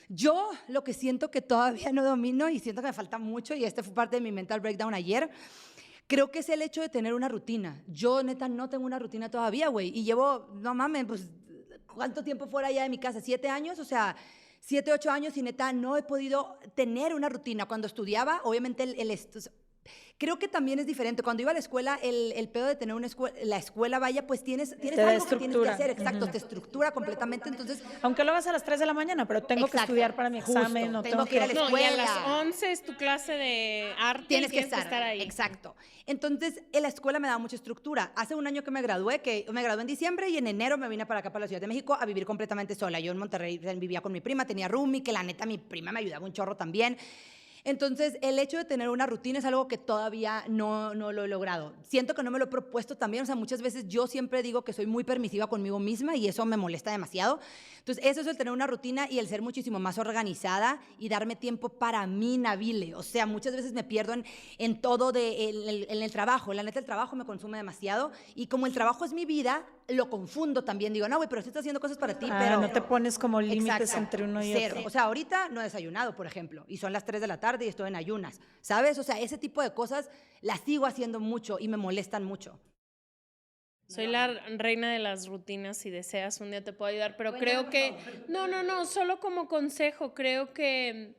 Yo lo que siento que todavía no domino y siento que me falta mucho, y este fue parte de mi mental breakdown ayer, creo que es el hecho de tener una rutina. Yo, neta, no tengo una rutina todavía, güey, y llevo, no mames, pues, ¿cuánto tiempo fuera ya de mi casa? 7 años, o sea, 7, 8 años, y neta, no he podido tener una rutina. Cuando estudiaba, obviamente, creo que también es diferente. Cuando iba a la escuela, el pedo de tener la escuela, vaya, pues tienes algo que tienes que hacer, exacto, te estructura completamente, entonces... Aunque lo hagas a las 3 de la mañana, pero tengo que estudiar para mi examen, justo, o tengo que ir a la escuela. escuela. No, y a las 11 es tu clase de arte, tienes que estar ahí. Exacto. Entonces, en la escuela me daba mucha estructura. Hace un año que me gradué en diciembre, y en enero me vine para acá, para la Ciudad de México, a vivir completamente sola. Yo en Monterrey vivía con mi prima, tenía roomie, que la neta mi prima me ayudaba un chorro también. Entonces, el hecho de tener una rutina es algo que todavía no lo he logrado. Siento que no me lo he propuesto también. O sea, muchas veces yo siempre digo que soy muy permisiva conmigo misma y eso me molesta demasiado. Entonces, eso es el tener una rutina y el ser muchísimo más organizada y darme tiempo para mí, Nabile. O sea, muchas veces me pierdo en todo en el trabajo. La neta, el trabajo me consume demasiado y como el trabajo es mi vida, lo confundo también. Digo, no, güey, pero sí estás haciendo cosas para ti, pero... no te pones como límites Exacto, entre uno y cero. otro. O sea, ahorita no he desayunado, por ejemplo, y son las 3 de la tarde y estoy en ayunas, ¿sabes? O sea, ese tipo de cosas las sigo haciendo mucho y me molestan mucho. Soy la reina de las rutinas. Si deseas, un día te puedo ayudar, pero creo que... No, solo como consejo, creo que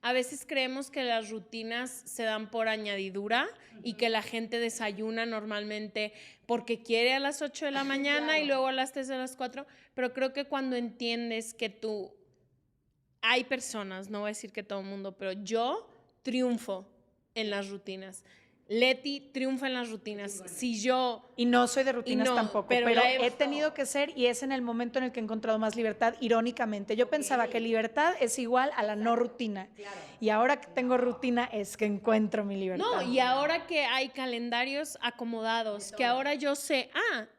a veces creemos que las rutinas se dan por añadidura y que la gente desayuna normalmente porque quiere a las 8 de la mañana y luego a las 3 de las 4, pero creo que cuando entiendes que hay personas, no voy a decir que todo el mundo, pero yo triunfo en las rutinas. Leti triunfa en las rutinas. Si yo... Y no soy de rutinas tampoco, pero he tenido que ser, y es en el momento en el que he encontrado más libertad, irónicamente. Yo pensaba que libertad es igual a la no rutina. Claro. Y ahora que tengo rutina es que encuentro mi libertad. No, y ahora que hay calendarios acomodados, que ahora yo sé,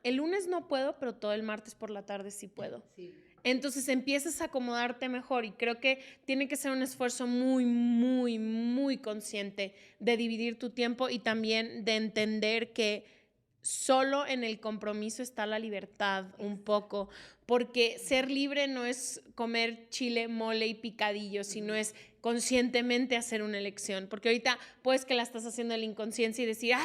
el lunes no puedo, pero todo el martes por la tarde sí puedo. Sí. Entonces empiezas a acomodarte mejor y creo que tiene que ser un esfuerzo muy, muy, muy consciente de dividir tu tiempo y también de entender que solo en el compromiso está la libertad un poco, porque ser libre no es comer chile, mole y picadillo, sino es conscientemente hacer una elección, porque ahorita puedes que la estás haciendo en la inconsciencia y decir,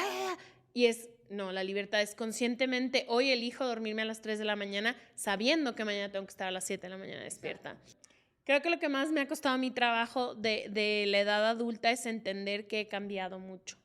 no, la libertad es conscientemente, hoy elijo dormirme a las 3 de la mañana sabiendo que mañana tengo que estar a las 7 de la mañana despierta. Creo que lo que más me ha costado mi trabajo de la edad adulta es entender que he cambiado mucho,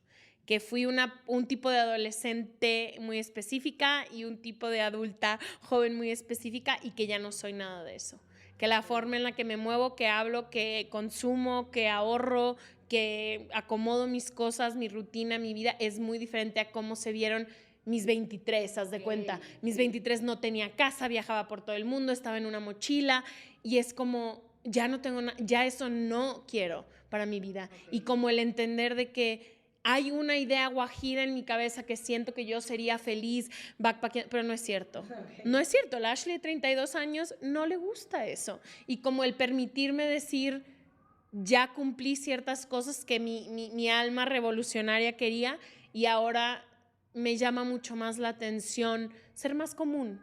que fui un tipo de adolescente muy específica y un tipo de adulta joven muy específica y que ya no soy nada de eso. Que la forma en la que me muevo, que hablo, que consumo, que ahorro, que acomodo mis cosas, mi rutina, mi vida, es muy diferente a cómo se vieron mis 23, haz de cuenta. Mis 23 no tenía casa, viajaba por todo el mundo, estaba en una mochila y es como, ya no tengo ya eso no quiero para mi vida. Y como el entender de que hay una idea guajira en mi cabeza que siento que yo sería feliz backpacking, pero no es cierto. No es cierto. La Ashley de 32 años no le gusta eso. Y como el permitirme decir, ya cumplí ciertas cosas que mi alma revolucionaria quería y ahora me llama mucho más la atención ser más común,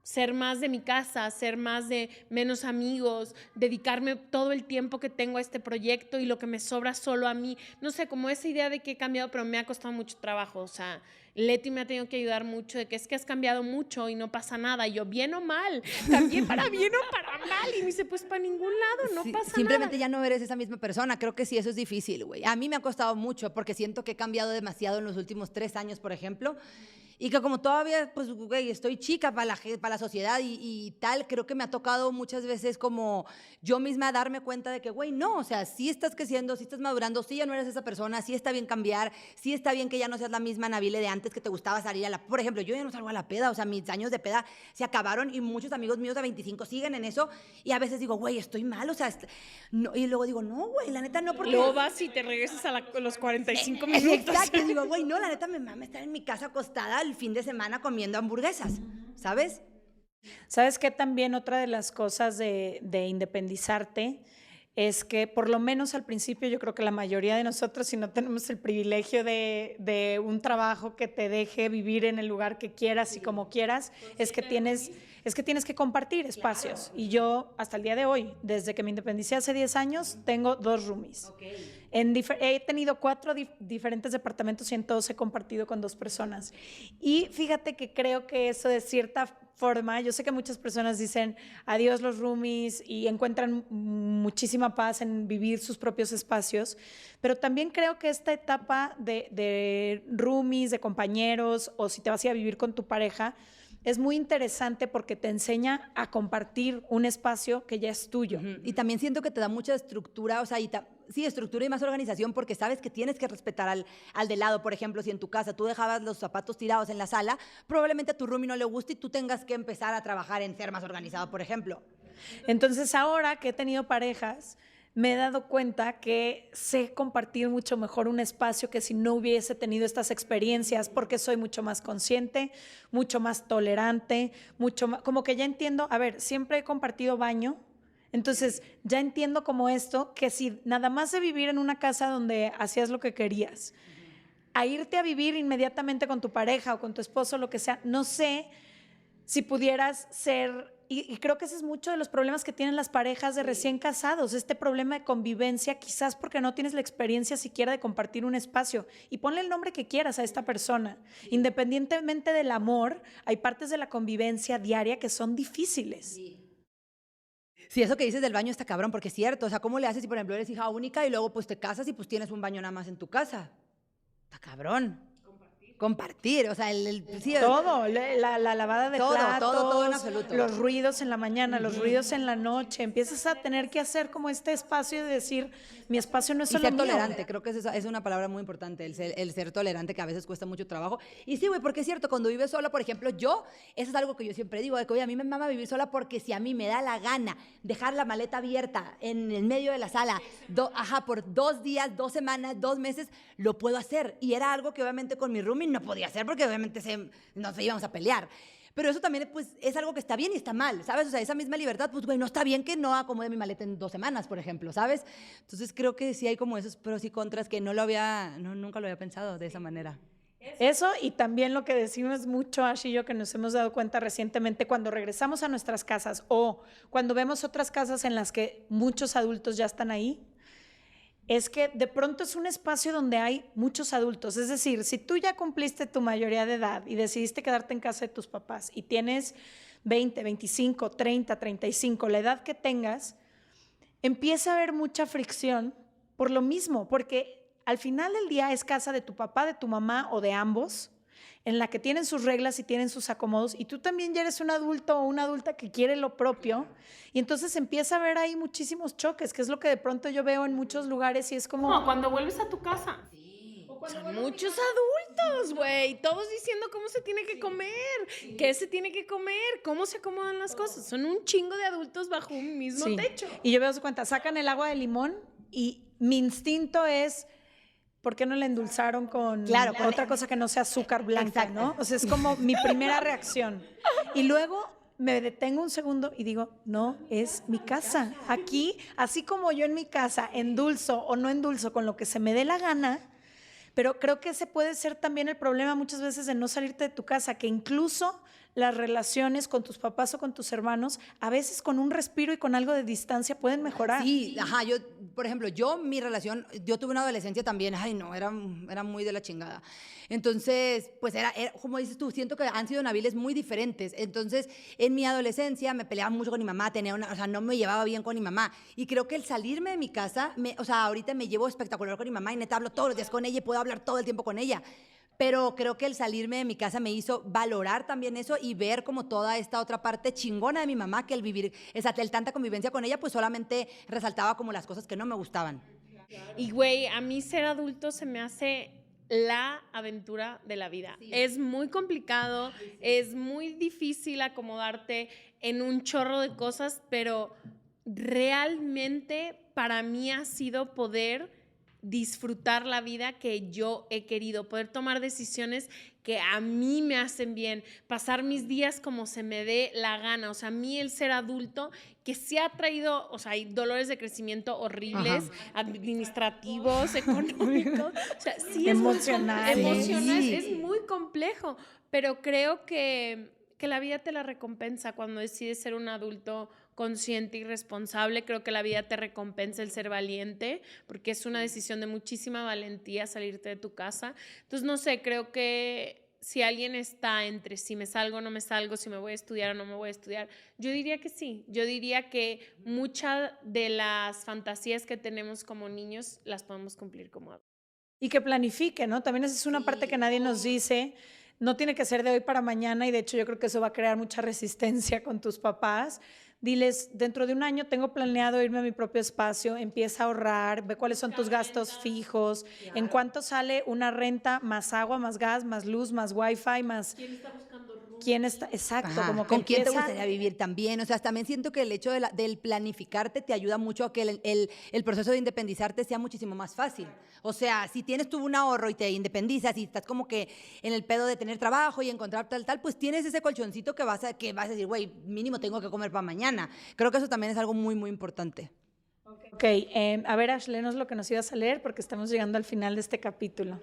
ser más de mi casa, ser más de menos amigos, dedicarme todo el tiempo que tengo a este proyecto y lo que me sobra solo a mí. No sé, como esa idea de que he cambiado, pero me ha costado mucho trabajo. O sea, Leti me ha tenido que ayudar mucho de que es que has cambiado mucho y no pasa nada. Y yo, bien o mal, también para bien o para mal. Y me dice, pues para ningún lado, no pasa simplemente nada. ya no eres esa misma persona. Creo que sí, eso es difícil, güey. A mí me ha costado mucho porque siento que he cambiado demasiado en los últimos 3 años, por ejemplo. Y que como todavía, pues, güey, estoy chica para la sociedad y tal, creo que me ha tocado muchas veces como yo misma darme cuenta de que, güey, no, o sea, sí estás creciendo, sí estás madurando, sí ya no eres esa persona, sí está bien cambiar, sí está bien que ya no seas la misma Nabile de antes que te gustaba salir a la... Por ejemplo, yo ya no salgo a la peda, o sea, mis años de peda se acabaron y muchos amigos míos de 25 siguen en eso y a veces digo, güey, estoy mal, o sea, no, y luego digo, no, güey, la neta no, porque... Luego vas y te regresas a los 45 minutos. Exacto, y digo, güey, no, la neta me mama estar en mi casa acostada el fin de semana comiendo hamburguesas, ¿sabes? ¿Sabes qué? También otra de las cosas de independizarte es que por lo menos al principio yo creo que la mayoría de nosotros, si no tenemos el privilegio de un trabajo que te deje vivir en el lugar que quieras y como quieras, es que tienes que compartir espacios. Y yo hasta el día de hoy, desde que me independicé hace 10 años, tengo 2 roomies. He tenido 4 diferentes departamentos y en todos he compartido con 2 personas. Y fíjate que creo que eso de cierta forma, yo sé que muchas personas dicen adiós los roomies y encuentran muchísima paz en vivir sus propios espacios, pero también creo que esta etapa de roomies, de compañeros, o si te vas a ir a vivir con tu pareja, es muy interesante porque te enseña a compartir un espacio que ya es tuyo. Y también siento que te da mucha estructura, o sea, sí, estructura y más organización porque sabes que tienes que respetar al de lado. Por ejemplo, si en tu casa tú dejabas los zapatos tirados en la sala, probablemente a tu roomie no le guste y tú tengas que empezar a trabajar en ser más organizado, por ejemplo. Entonces, ahora que he tenido parejas, me he dado cuenta que sé compartir mucho mejor un espacio que si no hubiese tenido estas experiencias, porque soy mucho más consciente, mucho más tolerante, mucho más, como que ya entiendo, a ver, siempre he compartido baño, entonces ya entiendo como esto, que si nada más de vivir en una casa donde hacías lo que querías, a irte a vivir inmediatamente con tu pareja o con tu esposo, lo que sea, no sé si pudieras ser... Y creo que ese es mucho de los problemas que tienen las parejas de recién casados, este problema de convivencia, quizás porque no tienes la experiencia siquiera de compartir un espacio. Y ponle el nombre que quieras a esta persona. Independientemente del amor, hay partes de la convivencia diaria que son difíciles. Sí, eso que dices del baño está cabrón, porque es cierto. O sea, ¿cómo le haces si, por ejemplo, eres hija única y luego pues te casas y pues tienes un baño nada más en tu casa? Está cabrón. Compartir, o sea, sí, todo, la lavada de platos, todo en absoluto. los ruidos en la mañana, los ruidos en la noche, empiezas a tener que hacer como este espacio de decir, mi espacio no es y solo ser mío. tolerante, creo que es una palabra muy importante, el ser tolerante, que a veces cuesta mucho trabajo. Y sí, güey, porque es cierto, cuando vives sola, por ejemplo, eso es algo que yo siempre digo, de que, oye, a mí me mama vivir sola porque si a mí me da la gana dejar la maleta abierta en el medio de la sala, por 2 días, 2 semanas, 2 meses, lo puedo hacer. Y era algo que obviamente con mi roomie no podía hacer porque obviamente nos íbamos a pelear. Pero eso también pues, es algo que está bien y está mal, ¿sabes? O sea, esa misma libertad, pues, güey, no está bien que no acomode mi maleta en 2 semanas, por ejemplo, ¿sabes? Entonces creo que sí hay como esos pros y contras que nunca lo había pensado de esa manera. Eso y también lo que decimos mucho, Ash y yo, que nos hemos dado cuenta recientemente cuando regresamos a nuestras casas o cuando vemos otras casas en las que muchos adultos ya están ahí, es que de pronto es un espacio donde hay muchos adultos. Es decir, si tú ya cumpliste tu mayoría de edad y decidiste quedarte en casa de tus papás y tienes 20, 25, 30, 35, la edad que tengas, empieza a haber mucha fricción por lo mismo, porque al final del día es casa de tu papá, de tu mamá o de ambos, en la que tienen sus reglas y tienen sus acomodos, y tú también ya eres un adulto o una adulta que quiere lo propio, y entonces empieza a haber ahí muchísimos choques, que es lo que de pronto yo veo en muchos lugares y es como... No, cuando vuelves a tu casa. Sí. Son muchos adultos, güey, todos diciendo cómo se tiene que comer, qué se tiene que comer, cómo se acomodan las cosas. Son un chingo de adultos bajo un mismo techo. Y yo veo su cuenta, sacan el agua de limón y mi instinto es... ¿Por qué no le endulzaron con otra cosa que no sea azúcar blanca, ¿no? O sea, es como mi primera reacción. Y luego me detengo un segundo y digo, no, es mi casa. Aquí, así como yo en mi casa endulzo o no endulzo con lo que se me dé la gana, Pero creo que ese puede ser también el problema muchas veces de no salirte de tu casa, que incluso las relaciones con tus papás o con tus hermanos, a veces con un respiro y con algo de distancia pueden mejorar. Sí, ajá, yo, por ejemplo, mi relación, yo tuve una adolescencia también, ay no, era muy de la chingada. Entonces, pues como dices tú, siento que han sido naviles muy diferentes. Entonces, en mi adolescencia me peleaba mucho con mi mamá, o sea, no me llevaba bien con mi mamá. Y creo que el salirme de mi casa, o sea, ahorita me llevo espectacular con mi mamá y neta hablo todos los días con ella y puedo hablar todo el tiempo con ella. Pero creo que el salirme de mi casa me hizo valorar también eso y ver como toda esta otra parte chingona de mi mamá, que el vivir, el tanta convivencia con ella, pues solamente resaltaba como las cosas que no me gustaban. Y güey, a mí ser adulto se me hace la aventura de la vida. Sí. Es muy complicado, sí. Es muy difícil acomodarte en un chorro de cosas, pero realmente para mí ha sido poder disfrutar la vida que yo he querido, poder tomar decisiones que a mí me hacen bien, pasar mis días como se me dé la gana. O sea, a mí el ser adulto, que sí ha traído, o sea, hay dolores de crecimiento horribles, administrativos, económicos, o sea, sí emocionales. Es muy complejo, pero creo que la vida te la recompensa cuando decides ser un adulto consciente y responsable. Creo que la vida te recompensa el ser valiente, porque es una decisión de muchísima valentía salirte de tu casa. Entonces, no sé, creo que si alguien está entre si me salgo o no me salgo, si me voy a estudiar o no me voy a estudiar, yo diría que sí. Yo diría que muchas de las fantasías que tenemos como niños las podemos cumplir como adultos. Y que planifique, ¿no? También esa es una parte que nadie nos dice. No tiene que ser de hoy para mañana y de hecho yo creo que eso va a crear mucha resistencia con tus papás. Diles, dentro de un año tengo planeado irme a mi propio espacio, empieza a ahorrar, ve cuáles son tus gastos fijos, en cuánto sale una renta, más agua, más gas, más luz, más wifi, más... ¿Quién está buscando room? ¿Quién está? Exacto. Ajá. Como que ¿Con quién te empieza... gustaría vivir también? O sea, también siento que el hecho del planificarte te ayuda mucho a que el proceso de independizarte sea muchísimo más fácil. O sea, si tienes tú un ahorro y te independizas y estás como que en el pedo de tener trabajo y encontrar tal, pues tienes ese colchoncito que vas a decir, güey, mínimo tengo que comer para mañana. Creo que eso también es algo muy, muy importante. Ok, a ver, Ash, léenos lo que nos ibas a leer porque estamos llegando al final de este capítulo.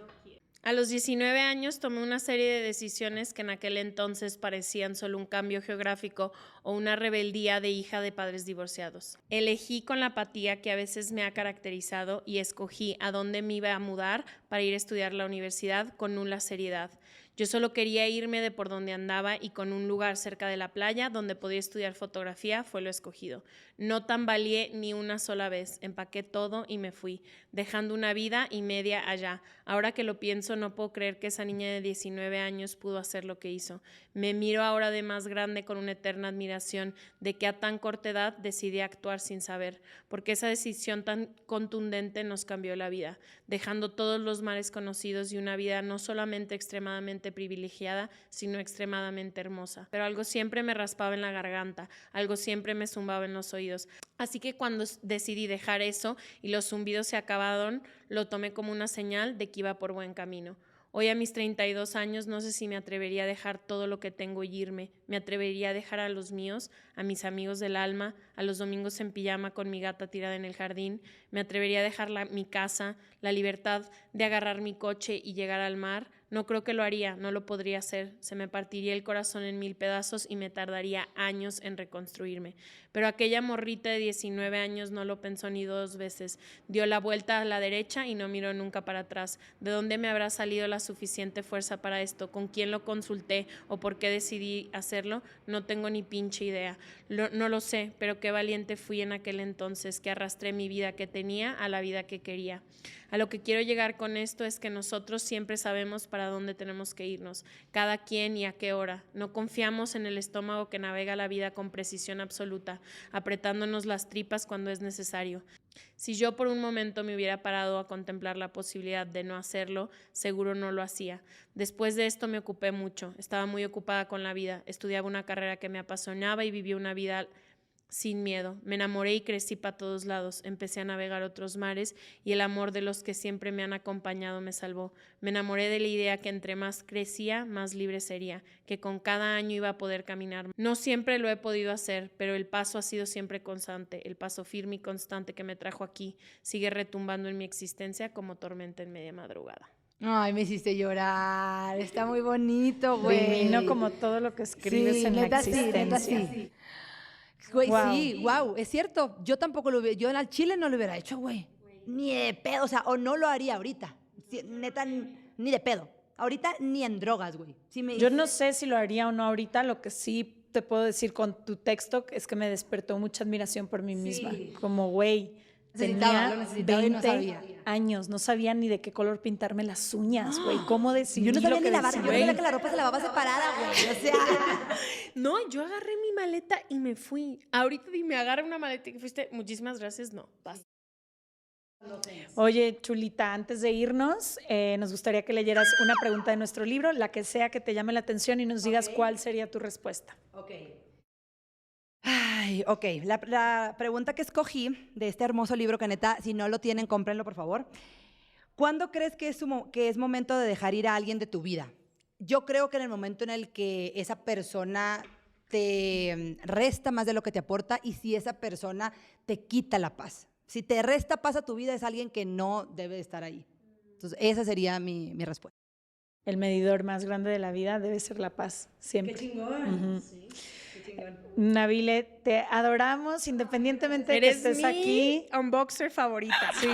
A los 19 años tomé una serie de decisiones que en aquel entonces parecían solo un cambio geográfico o una rebeldía de hija de padres divorciados. Elegí con la apatía que a veces me ha caracterizado y escogí a dónde me iba a mudar para ir a estudiar la universidad con nula seriedad. Yo solo quería irme de por donde andaba y con un lugar cerca de la playa donde podía estudiar fotografía fue lo escogido. No tambaleé ni una sola vez, empaqué todo y me fui, dejando una vida y media allá. Ahora que lo pienso, no puedo creer que esa niña de 19 años pudo hacer lo que hizo. Me miro ahora de más grande con una eterna admiración de que a tan corta edad decidí actuar sin saber, porque esa decisión tan contundente nos cambió la vida, dejando todos los mares conocidos y una vida no solamente extremadamente privilegiada, sino extremadamente hermosa. Pero algo siempre me raspaba en la garganta, algo siempre me zumbaba en los oídos. Así que cuando decidí dejar eso y los zumbidos se acabaron, lo tomé como una señal de que iba por buen camino. Hoy a mis 32 años no sé si me atrevería a dejar todo lo que tengo y irme. Me atrevería a dejar a los míos, a mis amigos del alma, a los domingos en pijama con mi gata tirada en el jardín. Me atrevería a dejar mi casa, la libertad de agarrar mi coche y llegar al mar. No creo que lo haría, no lo podría hacer. Se me partiría el corazón en 1000 pedazos y me tardaría años en reconstruirme. Pero aquella morrita de 19 años no lo pensó ni 2 veces. Dio la vuelta a la derecha y no miró nunca para atrás. ¿De dónde me habrá salido la suficiente fuerza para esto? ¿Con quién lo consulté o por qué decidí hacerlo? No tengo ni pinche idea. No lo sé, pero qué valiente fui en aquel entonces, que arrastré mi vida que tenía a la vida que quería. A lo que quiero llegar con esto es que nosotros siempre sabemos para dónde tenemos que irnos, cada quien y a qué hora. No confiamos en el estómago que navega la vida con precisión absoluta, apretándonos las tripas cuando es necesario. Si yo por un momento me hubiera parado a contemplar la posibilidad de no hacerlo, seguro no lo hacía. Después de esto me ocupé mucho, estaba muy ocupada con la vida, estudiaba una carrera que me apasionaba y viví una vida sin miedo. Me enamoré y crecí para todos lados. Empecé a navegar otros mares y el amor de los que siempre me han acompañado me salvó. Me enamoré de la idea que entre más crecía, más libre sería, que con cada año iba a poder caminar. No siempre lo he podido hacer, pero el paso ha sido siempre constante. El paso firme y constante que me trajo aquí sigue retumbando en mi existencia como tormenta en media madrugada. Ay, me hiciste llorar. Está muy bonito, güey. Divino como todo lo que escribes Sí, en la neta sí, existencia. neta sí. Güey, Wow. sí, wow, es cierto. Yo tampoco lo hubiera, yo al chile no lo hubiera hecho, güey. Ni de pedo, o sea, o no lo haría ahorita. Sí, neta, ni de pedo. Ahorita ni en drogas, güey. Si me Yo dices- no sé si lo haría o no ahorita, lo que sí te puedo decir con tu texto es que me despertó mucha admiración por mí misma. Como, güey, Necesitaba, tenía lo necesitaba y no 20 sabía. años, no sabía ni de qué color pintarme las uñas, güey. ¿Cómo decidí Yo no lo sabía que ni lavar, yo no decidí? sabía que la ropa se lavaba separada, güey. O sea, No, yo agarré mi maleta y me fui. Ahorita me agarra una maleta y que fuiste, muchísimas gracias, no, basta. Oye, Chulita, antes de irnos, nos gustaría que leyeras una pregunta de nuestro libro, la que sea que te llame la atención y nos digas cuál sería tu respuesta. ok. Ay, ok. La pregunta que escogí de este hermoso libro, que neta, si no lo tienen, cómprenlo, por favor. ¿Cuándo crees que que es momento de dejar ir a alguien de tu vida? Yo creo que en el momento en el que esa persona te resta más de lo que te aporta y si esa persona te quita la paz. Si te resta paz a tu vida, es alguien que no debe de estar ahí. Entonces, esa sería mi respuesta. El medidor más grande de la vida debe ser la paz, siempre. chingón. Ujú. Nabile, te adoramos independientemente de que estés mi aquí. unboxer favorita. Sí,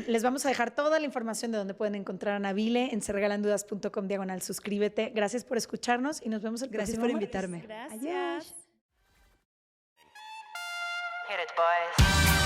les vamos a dejar toda la información de donde pueden encontrar a Nabile en serregalandudas.com/suscríbete. Gracias por escucharnos y nos vemos el Gracias próximo por martes. invitarme. Gracias. Adiós. Hit it, boys.